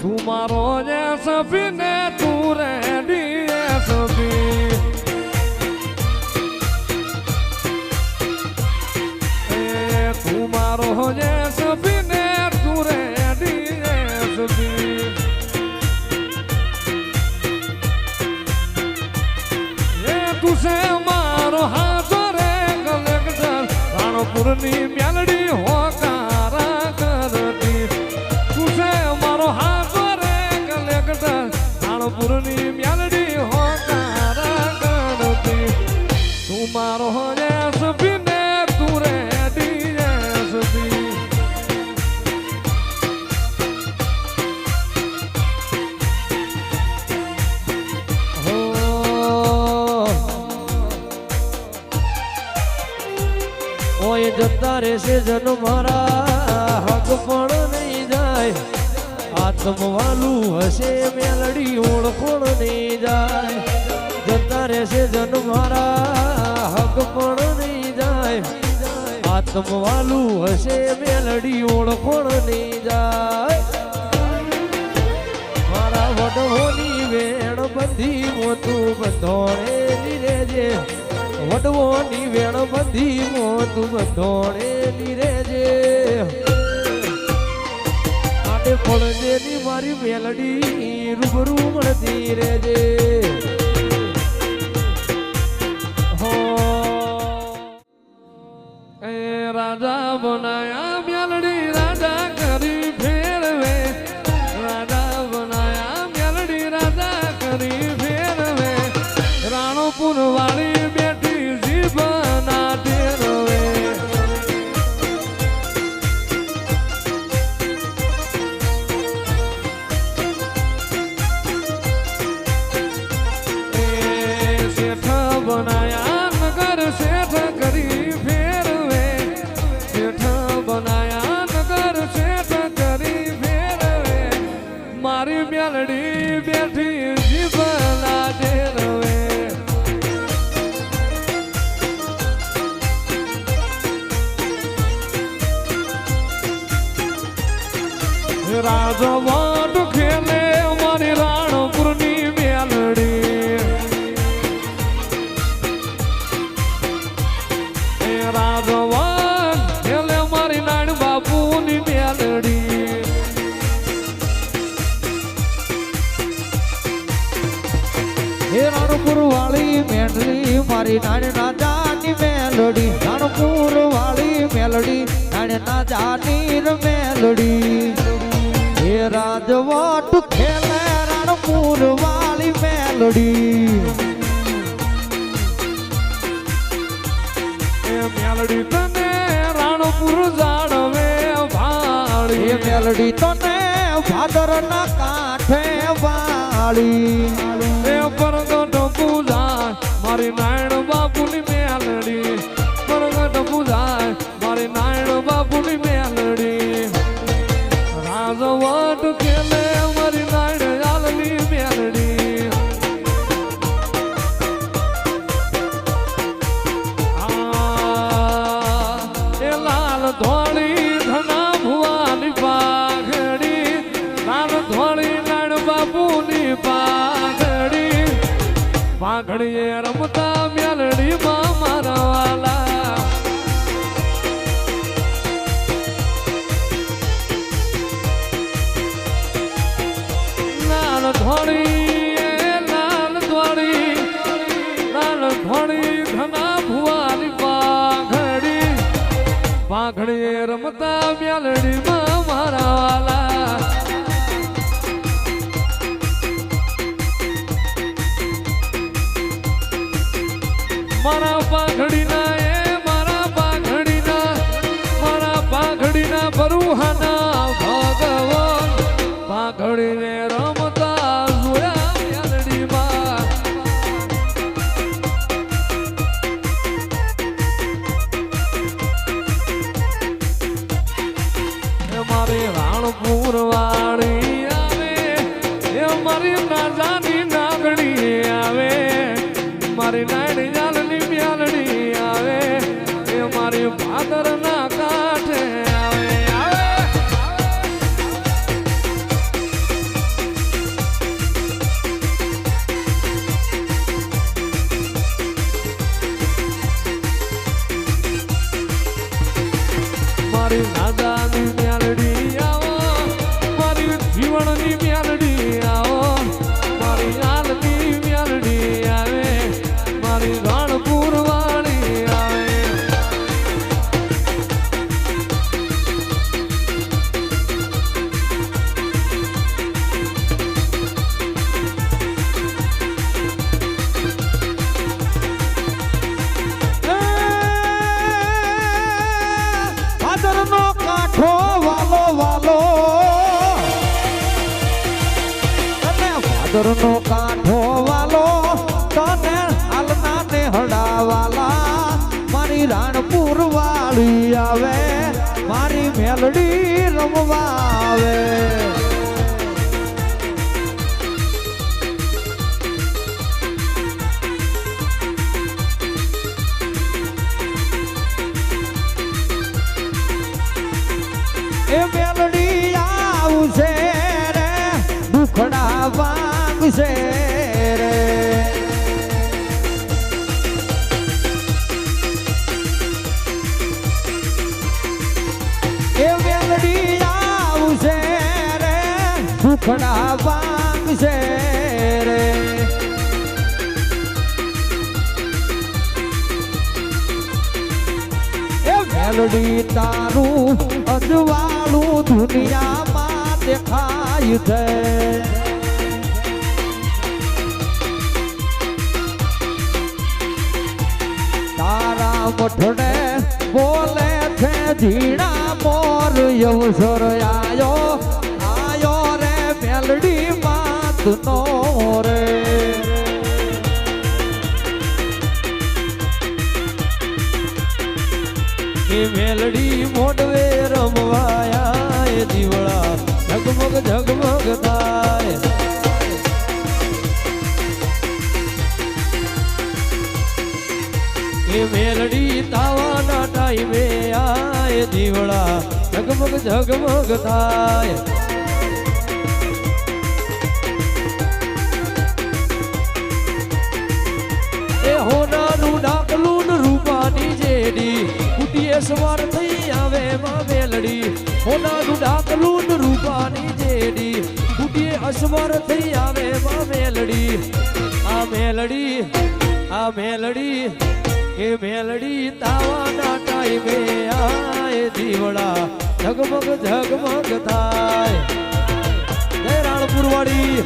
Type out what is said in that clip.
તું મારો જે સફી ને તું રેડી સફી તું મારો જે સફી ને તું રેડી સફી એ તું છે મારો હાથો રે કલેક્ટર રાણપુરની મ્યાલડી હોકારા કરતી તું છે મારો હાથો રે કલેક્ટર રાણપુરની મ્યાલડી હોકારા કરતી તું મારો જે સફી ને તું રેડી સફી ઓય જતા રહેશે જન મારા હક પણ નહીં જાય આત્મવાલું હશે મેલડી ઓળખોણ નહીં જાય જતા રહેશે જન મારા હક પણ નહીં જાય આત્મવાલું હશે મેલડી ઓળખોણ નહીં જાય મારા વડવોની વેણ બધી મોતું બંધોણે લીરેજે વડવોની વેણ બધી મોતું બંધોણે લીરેજે આડે પડજેની મારી મેલડી રૂબરૂ મળતી રેજે રાજા બનાયા મ્યાલડી રાજા કરી ફેરવે રાજા બનાયા મ્યાલડી રાજા કરી ફેરવે રાણોપુર વાળી બેઠી જીવના ટેરવે શેઠ બનાયા નગર શેઠ કરી ફેરવે બનાયા નગર શેઠ કરી ફેરવે મારી મ્યાલડી બેઠી જીવના ટેરવે રાજવાટ ખેલે મારી રાણપુરની મ્યાલડી રાજવાટ ખેલે મારી નાણ બાપુની મ્યાલડી હે રાણપુર વાળી મેલડી મારી નાણ ના જાની મેલડી રાણપુર વાળી મેલડી નાણ ના જાની મેલડી હે રાજવાટ ખેલે રાણપુર વાળી મેલડી મ્યાલડી તને રાણપુર જાણવે ભાળી મેલડી તને ભાદર ના કાંઠે વાળી એ પરગટ પૂજાય મારી નાયણ બાપુની મેલડી પરગટ પૂજાય મારી નાયણ બાપુની મેલડી રાજવટ ખેલે મારી નાયણ આલની મેલડી એ લાલ ધોળી ધના ભુવાની પાઘડી લાલ ધોળી નાયણ બાપુની પાઘડી પાઘડીએ રમતા મ્યાલડી માં મારા વાલા લાલ ધોળી ઘના ભુવાની પાઘડી પાઘડીએ રમતા મ્યાલડી માં મારા વાલા મારા પાઘડીના બરુહાના ભગવાન પાઘડીને રમતા જોયા મ્યાલડીમાં મારી રાણપુર વાળી આવે એ મારી નાજાની નાગડી આવે મારી નાયણ જાલની મ્યાલડી આવે એ મારી ભાદર ના કાંઠે આવે આવે ભાદરનો કાંઠો વાલો તને હાલના ને હડાવાલા મારી રાણપુર વાળી આવે મારી મેલડી રમવા આવે એ મેલડી આવશે રે દુખડા વાગશે રે એ મેલડી આવશે રે દુખડા વાગશે રે મેલડી તારું અજવાળું દુનિયામાં દેખાય છે તારા મઠડે બોલે છે ઝીણા મોર અવસર આયો રે મેલડી માતનો રે મેલડી મોડવે રમવાયા એ દીવડા ઝગમગ ઝગમગ થાય એ મેલડી તાવાના ટાઈમે આય દીવડા ઝગમગ ઝગમગ થાય એ હોનાનું ડાકલું રૂપાની જેડી કુટીએ સવાર થઈ આવે માં મેલડી હોનાનું ડાકલું રૂપાની જેડી કુટીએ અસવાર થઈ આવે માં મેલડી આ મેલડી એ મેલડી તાવાના ટાઈમે આય દીવડા ઝગમગ ઝગમગ થાય જય રાણપુર વાળી